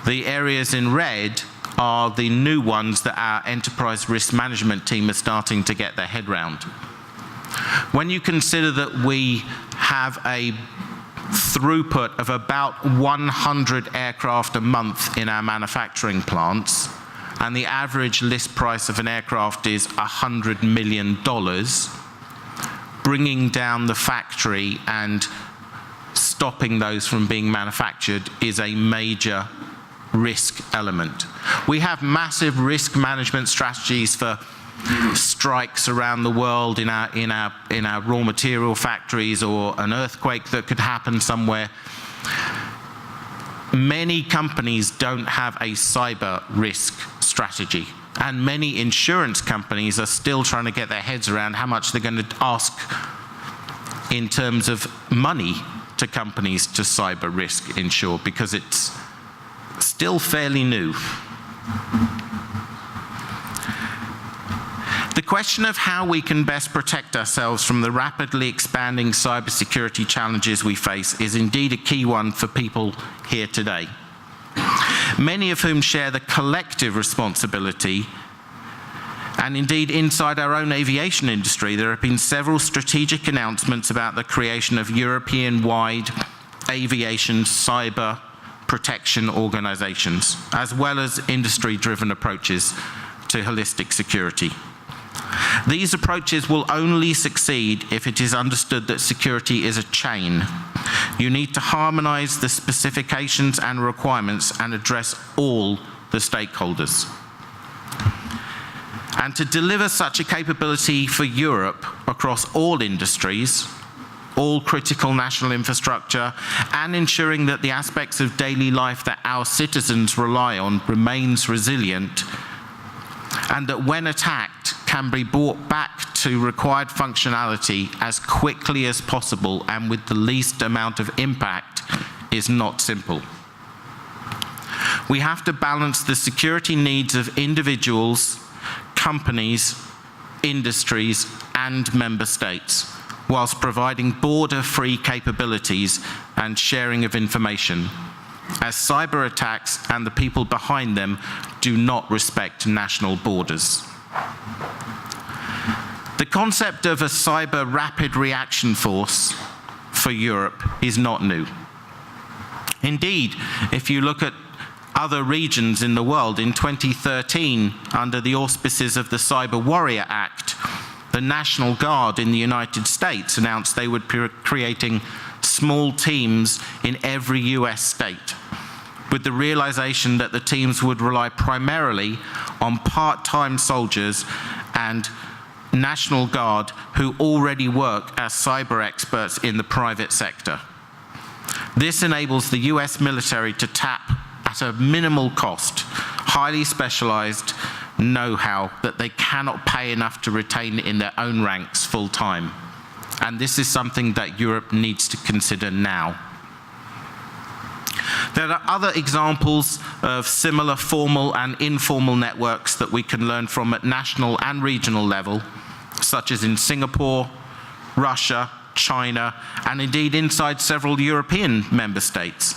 The areas in red are the new ones that our enterprise risk management team is starting to get their head round. When you consider that we have a throughput of about 100 aircraft a month in our manufacturing plants, and the average list price of an aircraft is $100 million, bringing down the factory and stopping those from being manufactured is a major risk element. We have massive risk management strategies for strikes around the world in our raw material factories, or an earthquake that could happen somewhere. Many companies don't have a cyber risk strategy, and many insurance companies are still trying to get their heads around how much they're going to ask in terms of money to companies to cyber risk insure, because it's still fairly new. The question of how we can best protect ourselves from the rapidly expanding cybersecurity challenges we face is indeed a key one for people here today, many of whom share the collective responsibility. And indeed, inside our own aviation industry, there have been several strategic announcements about the creation of European-wide aviation cyber protection organizations, as well as industry-driven approaches to holistic security. These approaches will only succeed if it is understood that security is a chain. You need to harmonize the specifications and requirements and address all the stakeholders. And to deliver such a capability for Europe across all industries, all critical national infrastructure, and ensuring that the aspects of daily life that our citizens rely on remains resilient, and that when attacked can be brought back to required functionality as quickly as possible and with the least amount of impact is not simple. We have to balance the security needs of individuals, companies, industries, and member states, whilst providing border-free capabilities and sharing of information, as cyber attacks and the people behind them do not respect national borders. The concept of a cyber rapid reaction force for Europe is not new. Indeed, if you look at other regions in the world, in 2013, under the auspices of the Cyber Warrior Act, the National Guard in the United States announced they would be creating small teams in every US state, with the realization that the teams would rely primarily on part-time soldiers and National Guard who already work as cyber experts in the private sector. This enables the US military to tap at a minimal cost, highly specialized know-how that they cannot pay enough to retain in their own ranks full-time. And this is something that Europe needs to consider now. There are other examples of similar formal and informal networks that we can learn from at national and regional level, such as in Singapore, Russia, China, and indeed inside several European member states.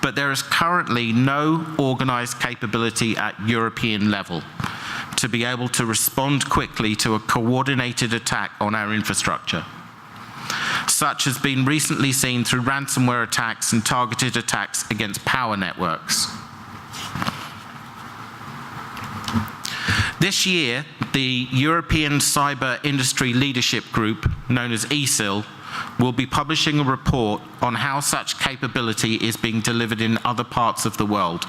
But there is currently no organized capability at European level to be able to respond quickly to a coordinated attack on our infrastructure. Such has been recently seen through ransomware attacks and targeted attacks against power networks. This year, the European Cyber Industry Leadership Group, known as ESIL, will be publishing a report on how such capability is being delivered in other parts of the world,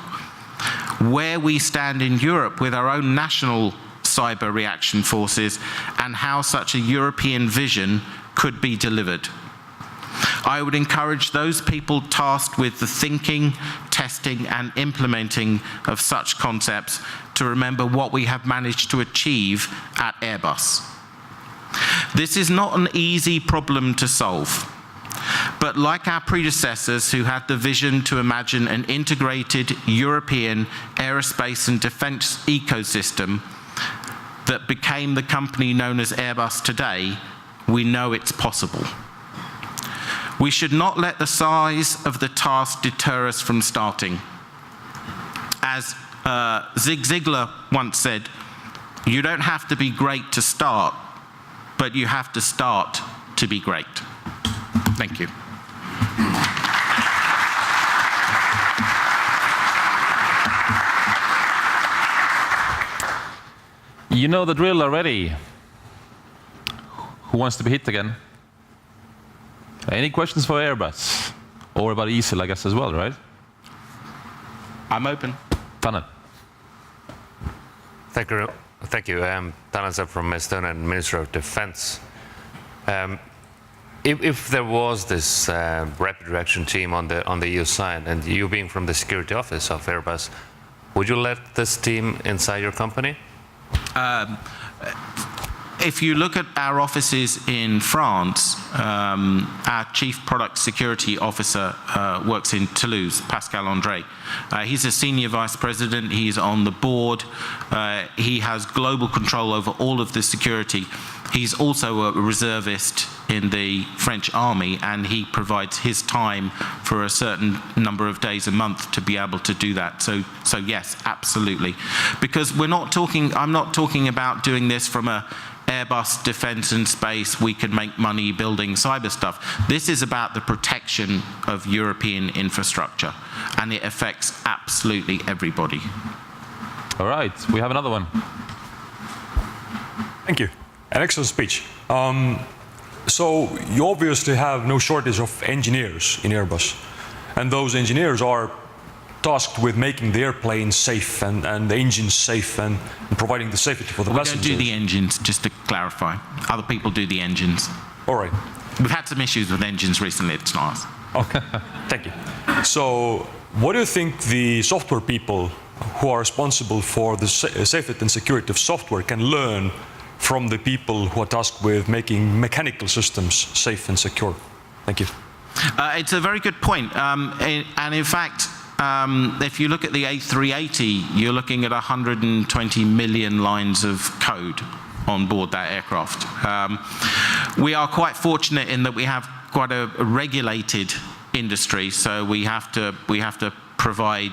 where we stand in Europe with our own national cyber reaction forces, and how such a European vision could be delivered. I would encourage those people tasked with the thinking, testing, and implementing of such concepts to remember what we have managed to achieve at Airbus. This is not an easy problem to solve, but like our predecessors who had the vision to imagine an integrated European aerospace and defense ecosystem that became the company known as Airbus today, we know it's possible. We should not let the size of the task deter us from starting. As Zig Ziglar once said, you don't have to be great to start, but you have to start to be great. Thank you. You know the drill already. Who wants to be hit again? Any questions for Airbus? Or about ESIL, I guess, as well, right? I'm open. Tanel. Thank you. Tanel from Estonian Ministry of Defense. If there was this rapid reaction team on the EU side, and you being from the security office of Airbus, would you let this team inside your company? If you look at our offices in France, our Chief Product Security Officer works in Toulouse, Pascal André. He's a Senior Vice President, he's on the board, he has global control over all of the security. He's also a reservist in the French Army, and he provides his time for a certain number of days a month to be able to do that. So yes, absolutely. Because I'm not talking about doing this from a Airbus defense and space, we can make money building cyber stuff. This is about the protection of European infrastructure, and it affects absolutely everybody. All right, we have another one. Thank you. An excellent speech. So you obviously have no shortage of engineers in Airbus, and those engineers are tasked with making the airplanes safe and the engines safe and providing the safety for the passengers. We don't do the engines, just to clarify. Other people do the engines. All right. We've had some issues with engines recently, it's not us. Okay, thank you. So, what do you think the software people who are responsible for the safety and security of software can learn from the people who are tasked with making mechanical systems safe and secure? Thank you. It's a very good point. And in fact, if you look at the A380, you're looking at 120 million lines of code on board that aircraft. We are quite fortunate in that we have quite a regulated industry, so we have to provide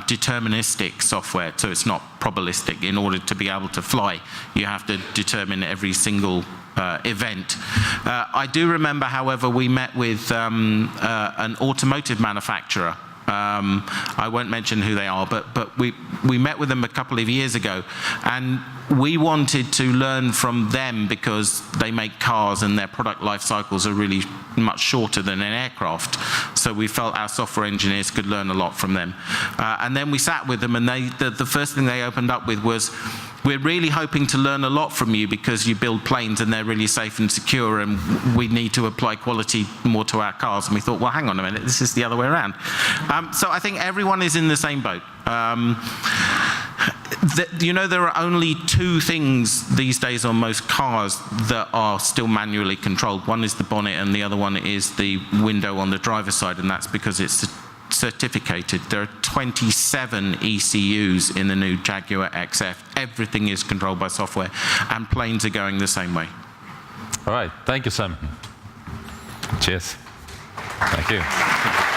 deterministic software, so it's not probabilistic. In order to be able to fly, you have to determine every single event. I do remember, however, we met with an automotive manufacturer. I won't mention who they are, but we met with them a couple of years ago, and we wanted to learn from them because they make cars and their product life cycles are really much shorter than an aircraft. So we felt our software engineers could learn a lot from them. And then we sat with them, and the first thing they opened up with was, we're really hoping to learn a lot from you because you build planes and they're really safe and secure, and we need to apply quality more to our cars. And we thought, well, hang on a minute, this is the other way around. So I think everyone is in the same boat. You know, there are only two things these days on most cars that are still manually controlled. One is the bonnet and the other one is the window on the driver's side, and that's because it's certificated. There are 27 ECUs in the new Jaguar XF. Everything is controlled by software, and planes are going the same way. All right, thank you, Sam. Cheers. Thank you.